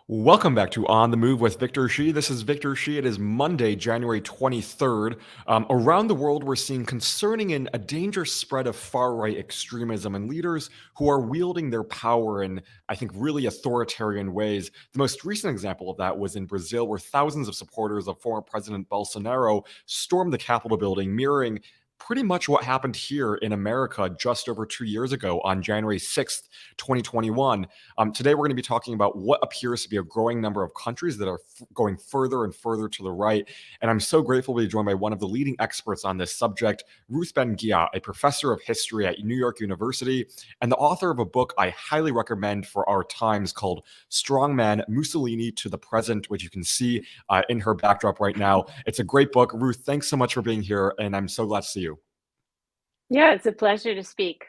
Welcome back to On the Move with Victor Shi. This is Victor Shi. It is Monday, January 23rd. Around the world, we're seeing concerning and a dangerous spread of far-right extremism and leaders who are wielding their power in, I think, really authoritarian ways. The most recent example of that was in Brazil, where thousands of supporters of former President Bolsonaro stormed the Capitol building, mirroring pretty much what happened here in America just over 2 years ago on January 6th, 2021. Today, we're going to be talking about what appears to be a growing number of countries that are going further and further to the right. And I'm so grateful to be joined by one of the leading experts on this subject, Ruth Ben-Ghiat, a professor of history at New York University and the author of a book I highly recommend for our times called Strongman Mussolini to the Present, which you can see in her backdrop right now. It's a great book. Ruth, thanks so much for being here, and I'm so glad to see you. Yeah, it's a pleasure to speak.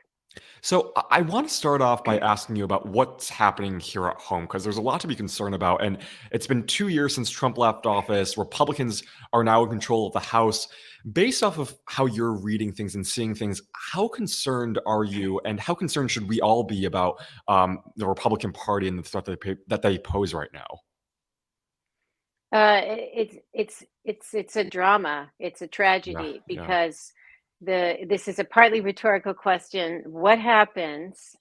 So I want to start off by asking you about what's happening here at home, because there's a lot to be concerned about. And it's been 2 years since Trump left office. Republicans are now in control of the House. Based off of how you're reading things and seeing things, how concerned are you, and how concerned should we all be about the Republican Party and the threat that they pose right now? It's a drama. It's a Yeah, tragedy yeah. because this is a partly rhetorical question. What happens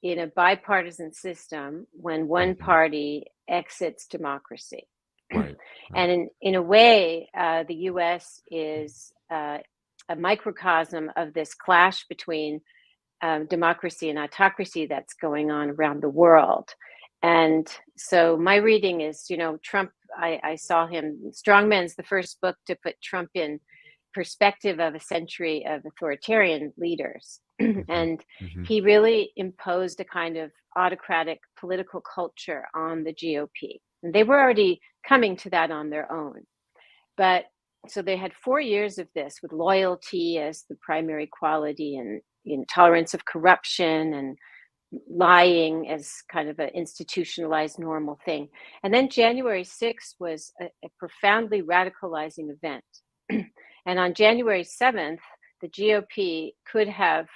in a bipartisan system when one Mhm. party exits democracy? Right, And right. in a way, the U.S. is a microcosm of this clash between democracy and autocracy that's going on around the world. And so my reading is, Trump, I saw him, Strongman's the first book to put Trump in perspective of a century of authoritarian leaders. Mhm, And mhm. he really imposed a kind of autocratic political culture on the GOP. And they were already coming to that on their own. But so they had 4 years of this with loyalty as the primary quality and tolerance of corruption and lying as kind of an institutionalized normal thing. And then January 6th was a profoundly radicalizing event. And on January 7th, the GOP could have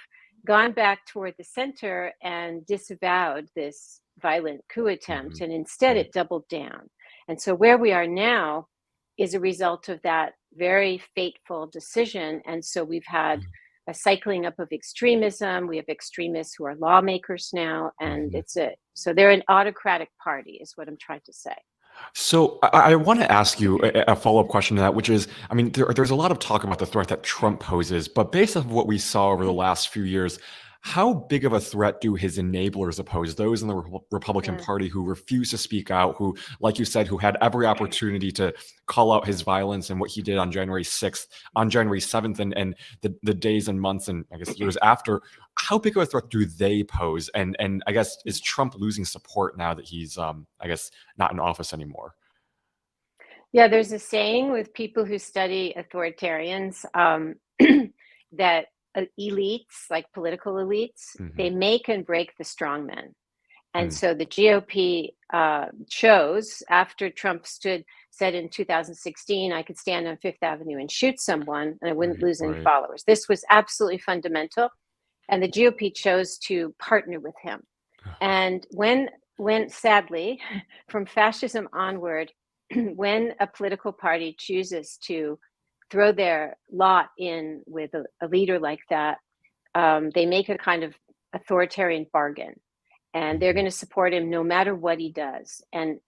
gone back toward the center and disavowed this violent coup attempt. Mhm. And instead, Right. it doubled down. And so where we are now is a result of that very fateful decision. And so we've had a cycling up of extremism. We have extremists who are lawmakers now, and Mhm. so they're an autocratic party, is what I'm trying to say. So I want to ask you a follow-up question to that, which is, I mean, there's a lot of talk about the threat that Trump poses, but based off of what we saw over the last few years, how big of a threat do his enablers pose? Those in the Republican Yeah. Party who refuse to speak out, who, like you said, who had every opportunity to call out his violence and what he did on January 6th, on January 7th, and the days and months and I guess years after. How big of a threat do they pose? And I guess, is Trump losing support now that he's I guess not in office anymore? Yeah, there's a saying with people who study authoritarians that elites, like political elites, Mhm. they make and break the strongmen. And Mm. so the GOP chose after Trump said in 2016, I could stand on Fifth Avenue and shoot someone and I wouldn't Right, lose any right. followers. This was absolutely fundamental. And the GOP chose to partner with him. And when sadly, from fascism onward, when a political party chooses to throw their lot in with a leader like that, they make a kind of authoritarian bargain, and they're Mhm. going to support him no matter what he does. And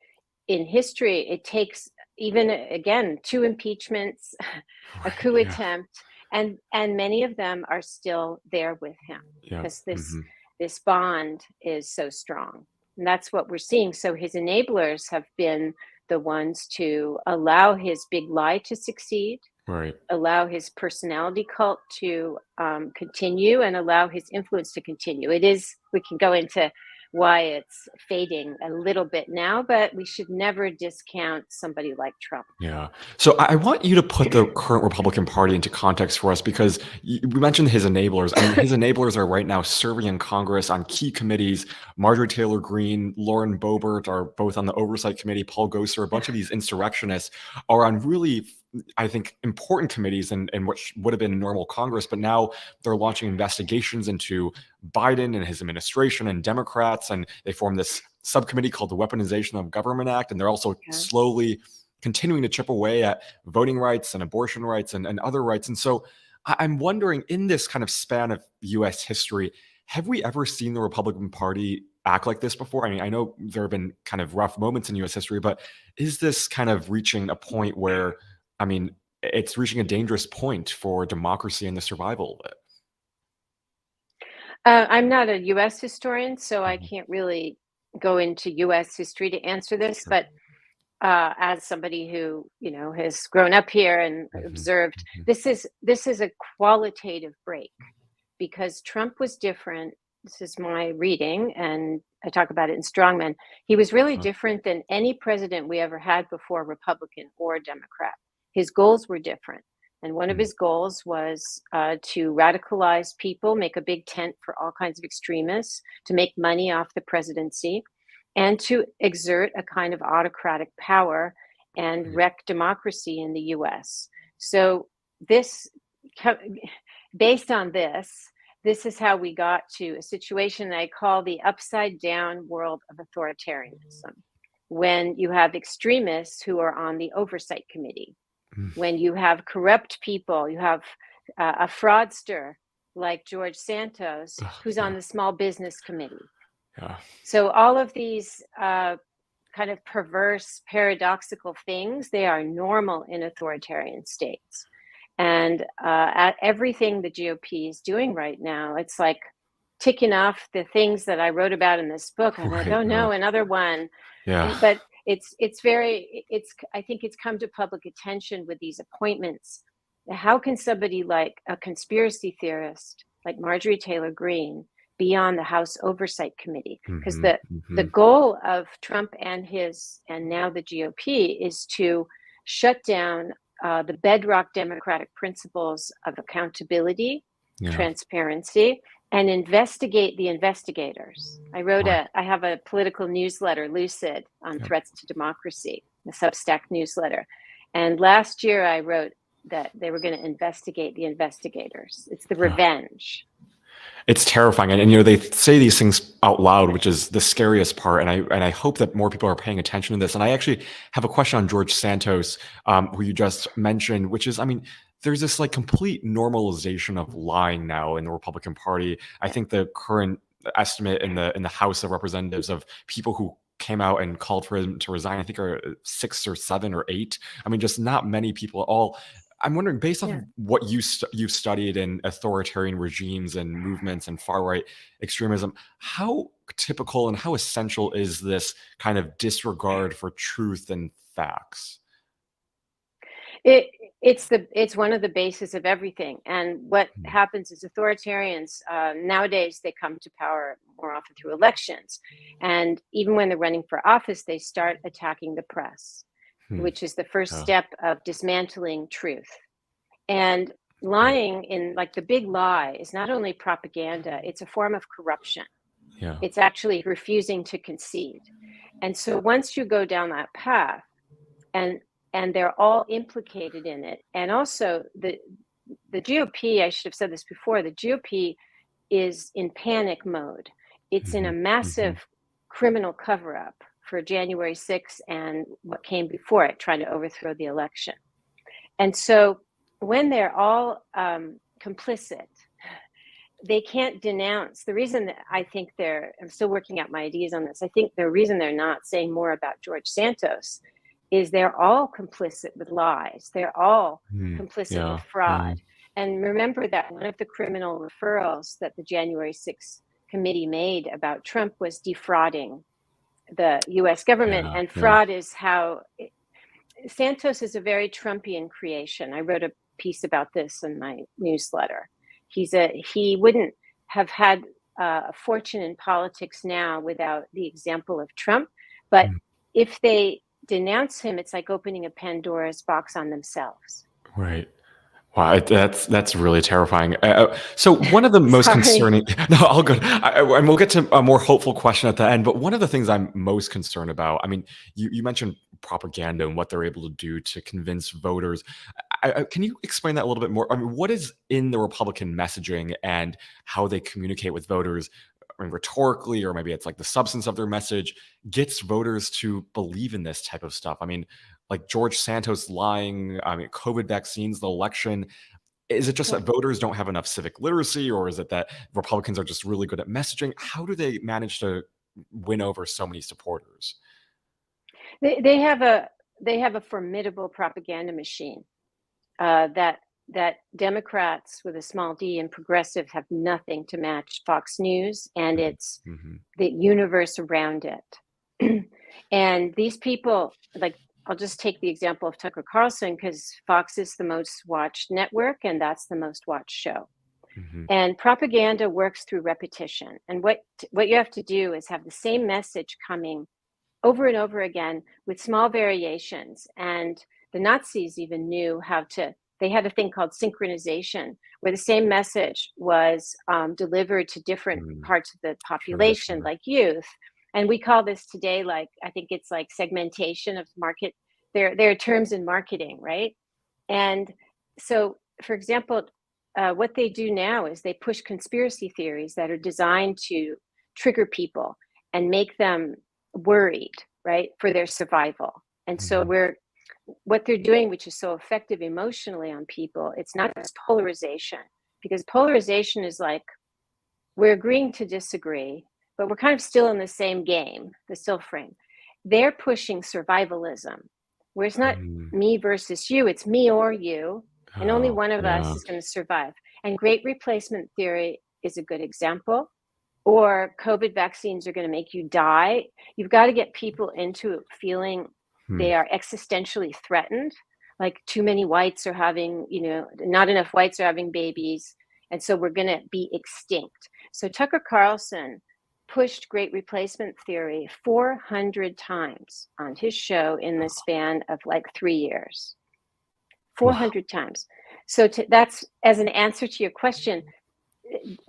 in history, it takes even again two impeachments, a Right, coup yeah, attempt, and many of them are still there with him yeah, because this mhm. this bond is so strong. And that's what we're seeing. So his enablers have been the ones to allow his big lie to succeed, Right. allow his personality cult to continue, and allow his influence to continue. It is, we can go into why it's fading a little bit now, but we should never discount somebody like Trump. Yeah. So I want you to put the current Republican Party into context for us because we mentioned his enablers. I mean, his enablers are right now serving in Congress on key committees. Marjorie Taylor Greene, Lauren Boebert are both on the Oversight Committee. Paul Gosar, a bunch of these insurrectionists are on really, I think, important committees and what would have been a normal Congress. But now they're launching investigations into Biden and his administration and Democrats. And they formed this subcommittee called the Weaponization of Government Act, and they're also Yeah. slowly continuing to chip away at voting rights and abortion rights and other rights. And so I'm wondering, in this kind of span of US history, have we ever seen the Republican Party act like this before? I mean, I know there have been kind of rough moments in US history, but is this kind of reaching a point where, I mean, it's reaching a dangerous point for democracy and the survival of it? I'm not a US historian, so I Mhm. can't really go into US history to answer this, Sure. but as somebody who has grown up here and Mhm. observed, Mhm. this is a qualitative break because Trump was different. This is my reading, and I talk about it in Strongman. He was really Uh-huh. different than any president we ever had before, Republican or Democrat. His goals were different. And one of Mm. his goals was to radicalize people, make a big tent for all kinds of extremists, to make money off the presidency, and to exert a kind of autocratic power and Right. wreck democracy in the US. So, this, based on this is how we got to a situation that I call the upside down world of authoritarianism. When you have extremists who are on the oversight committee, Mm. when you have corrupt people, you have a fraudster like George Santos, Ugh, who's on yeah. the small business committee. Yeah. So all of these kind of perverse, paradoxical things, they are normal in authoritarian states. And at everything the GOP is doing right now, it's like ticking off the things that I wrote about in this book. I'm like, Right. oh Oh, no, another one. yeah. But it's I think it's come to public attention with these appointments. How can somebody like a conspiracy theorist like Marjorie Taylor Greene be on the House Oversight Committee? Because Mhm. the Mhm. goal of Trump and now the GOP is to shut down the bedrock democratic principles of accountability, Yeah. transparency, and investigate the investigators. Right. I have a political newsletter, Lucid, on Yep. threats to democracy, a Substack newsletter. And last year I wrote that they were going to investigate the investigators. It's the Yeah. revenge. It's terrifying, and they say these things out loud, which is the scariest part. And I hope that more people are paying attention to this. And I actually have a question on George Santos, who you just mentioned, which is, I mean, there's this like complete normalization of lying now in the Republican Party. I Yeah. think the current estimate in the House of Representatives of people who came out and called for him to resign, I think are 6 or 7 or 8. I mean, just not many people at all. I'm wondering, based off Yeah. of what you've studied in authoritarian regimes and movements and far right extremism, how typical and how essential is this kind of disregard for truth and facts? It it's one of the bases of everything. And what Hmm. happens is authoritarians nowadays they come to power more often through elections, and even when they're running for office, they start attacking the press, Hmm. which is the first Yeah. step of dismantling truth. And Right. lying in like the big lie is not only propaganda; it's a form of corruption. Yeah. It's actually refusing to concede. And so once you go down that path, and they're all implicated in it. And also the GOP, I should have said this before, the GOP is in panic mode. It's in a Hmm. Hmm. massive criminal cover up for January 6th and what came before it, trying to overthrow the election. And so when they're all complicit, they can't denounce. The reason that I think I'm still working out my ideas on this. I think the reason they're not saying more about George Santos is they're all complicit with lies. They're all Hmm. complicit with Yeah. fraud. Yeah. And remember that one of the criminal referrals that the January 6th committee made about Trump was defrauding the US government. Yeah. And Yeah. fraud is how Santos is a very Trumpian creation. I wrote a piece about this in my newsletter. He wouldn't have had a fortune in politics now without the example of Trump. But Hmm. if they denounce him, it's like opening a Pandora's box on themselves. Right. Wow, that's really terrifying. So one of the most Sorry. concerning, no, all good. And we'll get to a more hopeful question at the end. But one of the things I'm most concerned about, I mean, you mentioned propaganda and what they're able to do to convince voters. Can you explain that a little bit more? I mean, what is in the Republican messaging and how they communicate with voters? rhetorically, or maybe it's like the substance of their message, gets voters to believe in this type of stuff. I mean, like George Santos lying, I mean, COVID vaccines, the election. Is it just Yeah. that voters don't have enough civic literacy, or is it that Republicans are just really good at messaging? How do they manage to win over so many supporters? They have a formidable propaganda machine that Democrats with a small d and progressive have nothing to match Fox News and its Mm-hmm. the universe around it. And these people, like, I'll just take the example of Tucker Carlson because Fox is the most watched network and that's the most watched show. Mm-hmm. And propaganda works through repetition. And what you have to do is have the same message coming over and over again with small variations. And the Nazis even knew how to, they had a thing called synchronization, where the same message was delivered to different parts of the population, Sure. like youth. And we call this today, like, I think it's like segmentation of market. There are terms in marketing, right? And so, for example, what they do now is they push conspiracy theories that are designed to trigger people and make them worried, right, for their survival. And so Mhm. what they're doing, which is so effective emotionally on people, it's not just polarization, because polarization is like we're agreeing to disagree, but we're kind of still in the same game, the still frame. They're pushing survivalism, where it's not Mm. me versus you, it's me or you, and only Oh, one of us yeah. is going to survive. And great replacement theory is a good example. Or COVID vaccines are going to make you die. You've got to get people into feeling Hmm. they are existentially threatened. Like too many whites are having, not enough whites are having babies. And so we're going to be extinct. So Tucker Carlson pushed great replacement theory 400 times on his show in the span of like 3 years. Wow. 400 times. So that's as an answer to your question.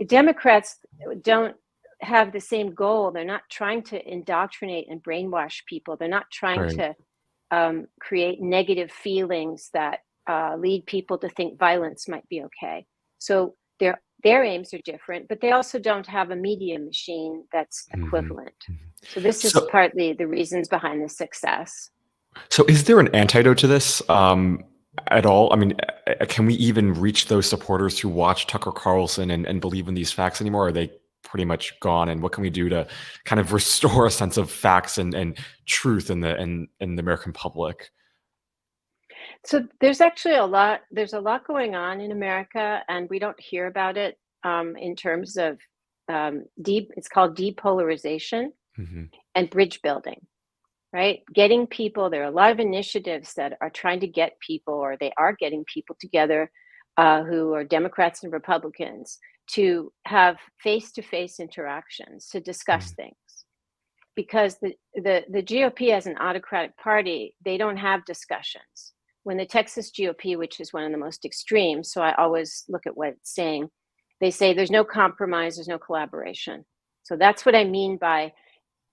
Democrats don't have the same goal. They're not trying to indoctrinate and brainwash people. They're not trying Right. to create negative feelings that lead people to think violence might be okay. So their aims are different, but they also don't have a media machine that's Mhm. equivalent. Mhm. So this is So partly the reasons behind the success. so is there an antidote to this, at all? I mean, can we even reach those supporters who watch Tucker Carlson and believe in these facts anymore? Or are they pretty much gone? And what can we do to kind of restore a sense of facts and truth in the American public? So there's a lot going on in America, and we don't hear about it in terms of it's called depolarization Mhm. and bridge building, right? Getting people, there are a lot of initiatives that are trying to get people, or they are getting people together who are Democrats and Republicans to have face-to-face interactions to discuss Mm. things. Because the GOP as an autocratic party, they don't have discussions. When the Texas GOP, which is one of the most extreme, so I always look at what it's saying, they say there's no compromise, there's no collaboration. So that's what I mean by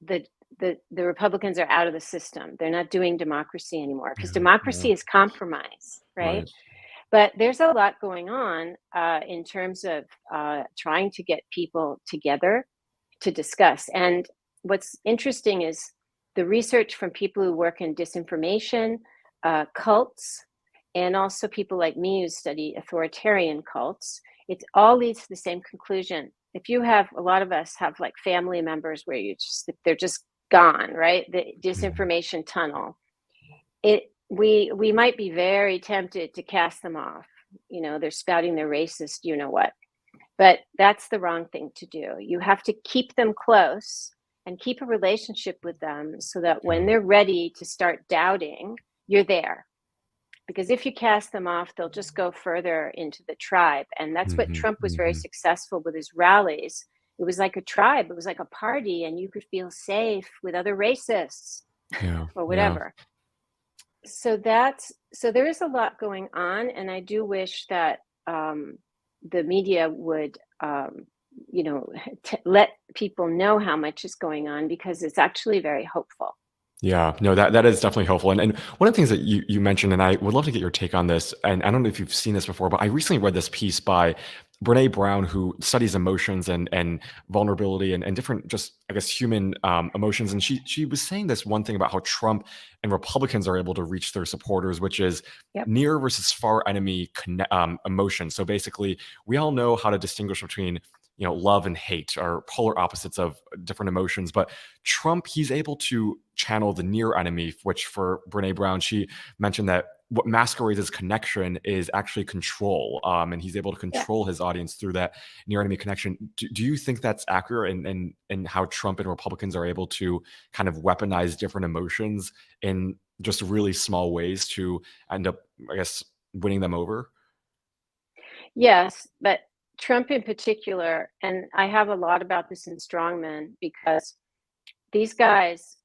the the Republicans are out of the system. They're not doing democracy anymore because Yeah, yeah. democracy is compromise, right? Right. But there's a lot going on in terms of trying to get people together to discuss. And what's interesting is the research from people who work in disinformation, cults, and also people like me who study authoritarian cults. It all leads to the same conclusion. If you have, a lot of us have like family members where they're just gone, right? The Mhm. disinformation tunnel. We might be very tempted to cast them off. They're spouting their racist, what. But that's the wrong thing to do. You have to keep them close and keep a relationship with them so that when Yeah. they're ready to start doubting, you're there. Because if you cast them off, they'll just go further into the tribe. And that's what Mhm. Trump was very Mhm. successful with his rallies. It was like a tribe, it was like a party, and you could feel safe with other racists Yeah, or yeah. whatever. So there is a lot going on, and I do wish that the media would, let people know how much is going on because it's actually very hopeful. Yeah, no, that is definitely helpful. And one of the things that you mentioned, and I would love to get your take on this, and I don't know if you've seen this before, but I recently read this piece by Brene Brown, who studies emotions and vulnerability and different, just I guess, human emotions, and she was saying this one thing about how Trump and Republicans are able to reach their supporters, which is Yep. near versus far enemy emotion. So basically, we all know how to distinguish between love and hate are polar opposites of different emotions, but Trump, he's able to channel the near enemy, which for Brene Brown, she mentioned that what masquerades as connection is actually control, and he's able to Yeah. control his audience through that near enemy connection. Do you think that's accurate, and how Trump and Republicans are able to kind of weaponize different emotions in just really small ways to end up, I guess, winning them over? Yes, but Trump in particular, and I have a lot about this in Strongmen because these guys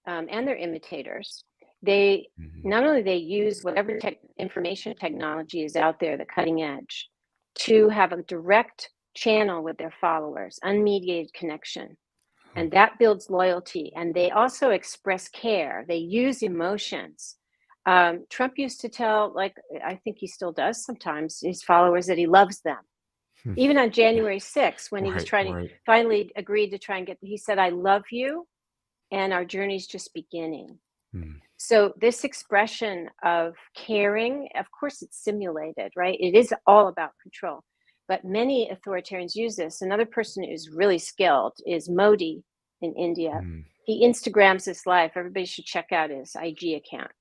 and their imitators, they Mhm. not only they use whatever information technology is out there, the cutting edge, to have a direct channel with their followers, unmediated connection. Hmm. And that builds loyalty. And they also express care. They use emotions. Trump used to tell, like, I think he still does sometimes, his followers that he loves them. Hmm. Even on Yeah. January 6th, when he was Right. trying to Right. finally agreed to try and get, he said, I love you and our journey's just beginning. Hmm. So this expression of caring, of course, it's simulated, right? It is all about control. But many authoritarians use this. Another person who's really skilled is Modi in India. Hmm. He Instagrams his life. Everybody should check out his IG account.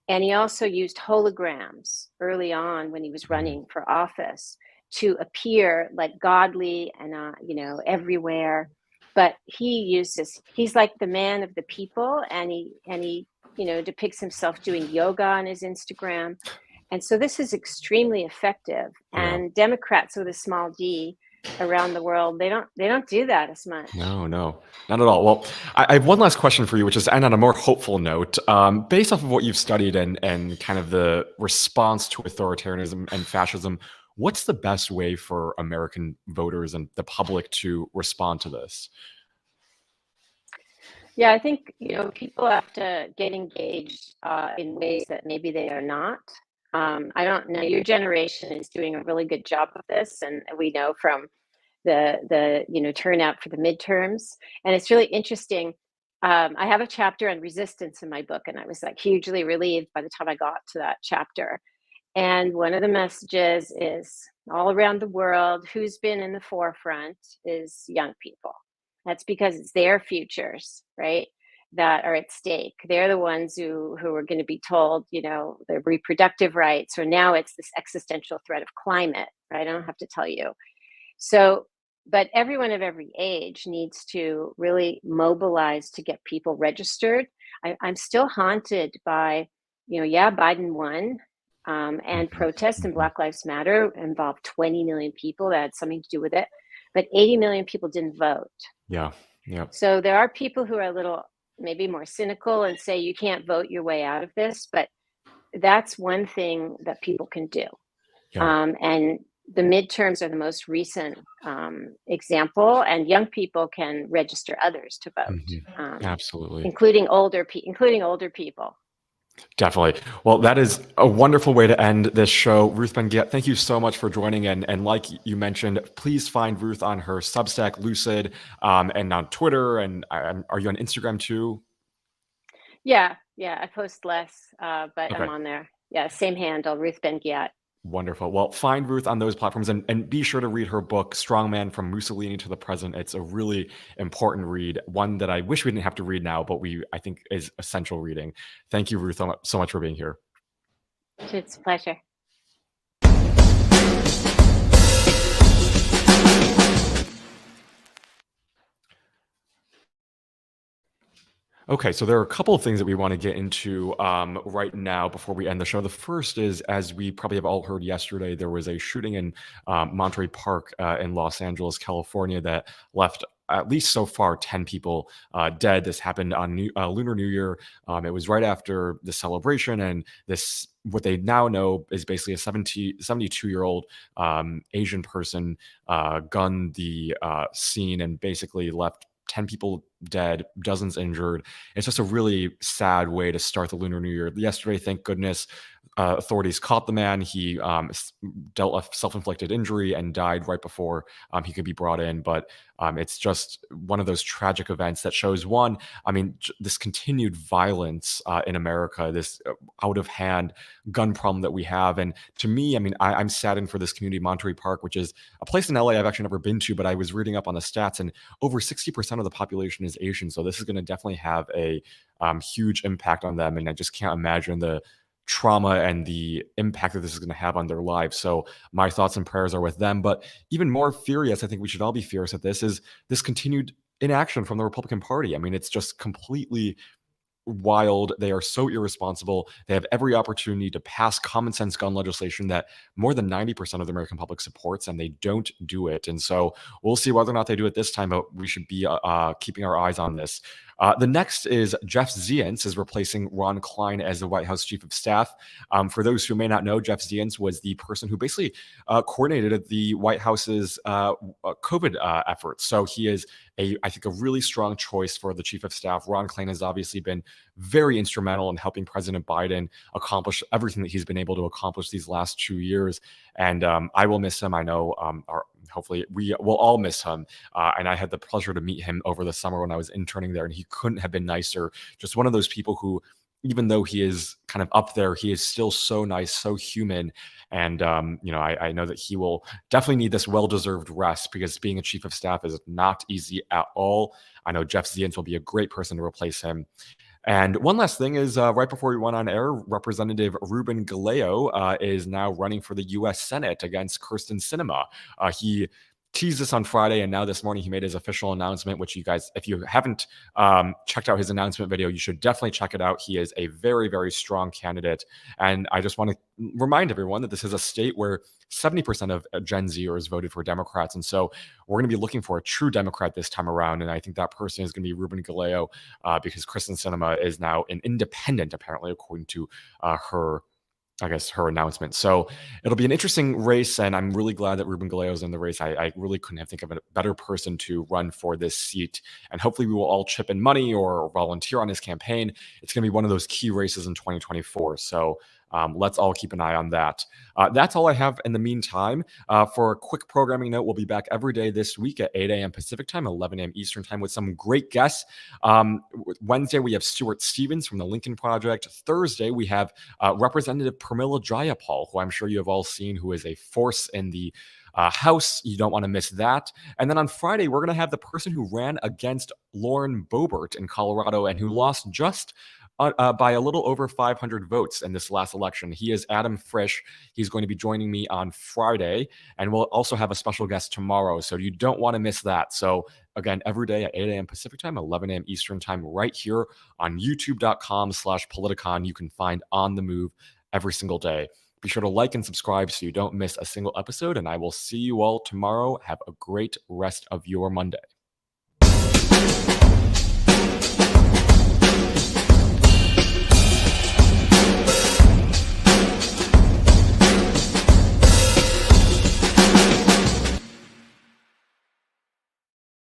And he also used holograms early on when he was Hmm. running for office to appear like godly and everywhere. But he uses he's like the man of the people, and he depicts himself doing yoga on his Instagram. And so this is extremely effective. Yeah. And Democrats with a small d around the world, they don't do that as much. No, no, not at all. Well, I have one last question for you, which is to end on a more hopeful note. Based off of what you've studied and kind of the response to authoritarianism and fascism, what's the best way for American voters and the public to respond to this? Yeah, I think, people have to get engaged in ways that maybe they are not. I don't know. Your generation is doing a really good job of this, and we know from the turnout for the midterms. And it's really interesting. I have a chapter on resistance in my book, and I was like hugely relieved by the time I got to that chapter. And one of the messages is all around the world, who's been in the forefront is young people. That's because it's their futures, right? That are at stake. They're the ones who are going to be told, their reproductive rights, or now it's this existential threat of climate, right? I don't have to tell you. So, but everyone of every age needs to really mobilize to get people registered. I'm still haunted by, yeah, Biden won, and Mhm. protests and Mhm. Black Lives Matter involved 20 million people that had something to do with it, but 80 million people didn't vote. Yeah. Yeah. So there are people who are a little maybe more cynical and say you can't vote your way out of this, but that's one thing that people can do. Yeah. And the midterms are the most recent example, and young people can register others to vote, Mhm. Absolutely. including older people. Definitely. Well, that is a wonderful way to end this show. Ruth Ben-Ghiat, thank you so much for joining. And like you mentioned, please find Ruth on her Substack, Lucid, and on Twitter. And are you on Instagram too? Yeah, yeah. I post less, but I'm Okay. on there. Yeah, same handle, Ruth Ben-Ghiat. Wonderful. Well, find Ruth on those platforms and be sure to read her book, Strongman from Mussolini to the Present. It's a really important read, one that I wish we didn't have to read now, but I think is essential reading. Thank you, Ruth, so much for being here. It's a pleasure. Okay, so there are a couple of things that we want to get into right now before we end the show. The first is, as we probably have all heard yesterday, there was a shooting in Monterey Park in Los Angeles, California, that left at least so far 10 people dead. This happened on Lunar New Year. It was right after the celebration, and this, what they now know, is basically a 72-year-old Asian person gunned the scene and basically left 10 people dead, dozens injured. It's just a really sad way to start the Lunar New Year. Yesterday, thank goodness, authorities caught the man. He dealt a self-inflicted injury and died right before he could be brought in. But it's just one of those tragic events that shows one. I mean, this continued violence in America, this out of hand gun problem that we have. And to me, I mean, I'm saddened for this community, Monterey Park, which is a place in LA I've actually never been to, but I was reading up on the stats, and over 60% of the population is Asian. So this is going to definitely have a huge impact on them. And I just can't imagine the trauma and the impact that this is going to have on their lives. So my thoughts and prayers are with them. But even more furious, I think we should all be furious at this, is this continued inaction from the Republican Party. I mean, it's just completely wild. They are so irresponsible. They have every opportunity to pass common sense gun legislation that more than 90% of the American public supports, and they don't do it. And so we'll see whether or not they do it this time, but we should be keeping our eyes on this. The next is Jeff Zients is replacing Ron Klein as the White House Chief of Staff. For those who may not know, Jeff Zients was the person who basically coordinated the White House's COVID efforts. So he is I think, a really strong choice for the Chief of Staff. Ron Klein has obviously been very instrumental in helping President Biden accomplish everything that he's been able to accomplish these last 2 years. And I will miss him. I know hopefully we will all miss him. And I had the pleasure to meet him over the summer when I was interning there, and he couldn't have been nicer. Just one of those people who, even though he is kind of up there, he is still so nice, so human. And, I know that he will definitely need this well-deserved rest, because being a chief of staff is not easy at all. I know Jeff Zients will be a great person to replace him. And one last thing is, right before we went on air, Representative Ruben Gallego is now running for the U.S. Senate against Kirsten Sinema. He teased this on Friday, and now this morning he made his official announcement, which you guys, if you haven't checked out his announcement video, you should definitely check it out. He is a very, very strong candidate. And I just want to remind everyone that this is a state where 70% of Gen Zers voted for Democrats. And so we're going to be looking for a true Democrat this time around. And I think that person is going to be Ruben Gallego, because Kristen Sinema is now an independent, apparently, according to her announcement. So it'll be an interesting race, and I'm really glad that Ruben Gallego is in the race. I really couldn't have think of a better person to run for this seat. And hopefully we will all chip in money or volunteer on his campaign. It's going to be one of those key races in 2024. So let's all keep an eye on that. That's all I have in the meantime. For a quick programming note, we'll be back every day this week at 8 a.m. Pacific time, 11 a.m. Eastern time, with some great guests. Wednesday, we have Stuart Stevens from the Lincoln Project. Thursday, we have Representative Pramila Jayapal, who I'm sure you have all seen, who is a force in the House. You don't want to miss that. And then on Friday, we're going to have the person who ran against Lauren Boebert in Colorado and who lost just by a little over 500 votes in this last election. He is Adam Frisch. He's going to be joining me on Friday, and we'll also have a special guest tomorrow, so you don't want to miss that. So again, every day at 8 a.m. Pacific time, 11 a.m. Eastern time, right here on youtube.com/Politicon. You can find On the Move every single day. Be sure to like and subscribe so you don't miss a single episode, and I will see you all tomorrow. Have a great rest of your Monday.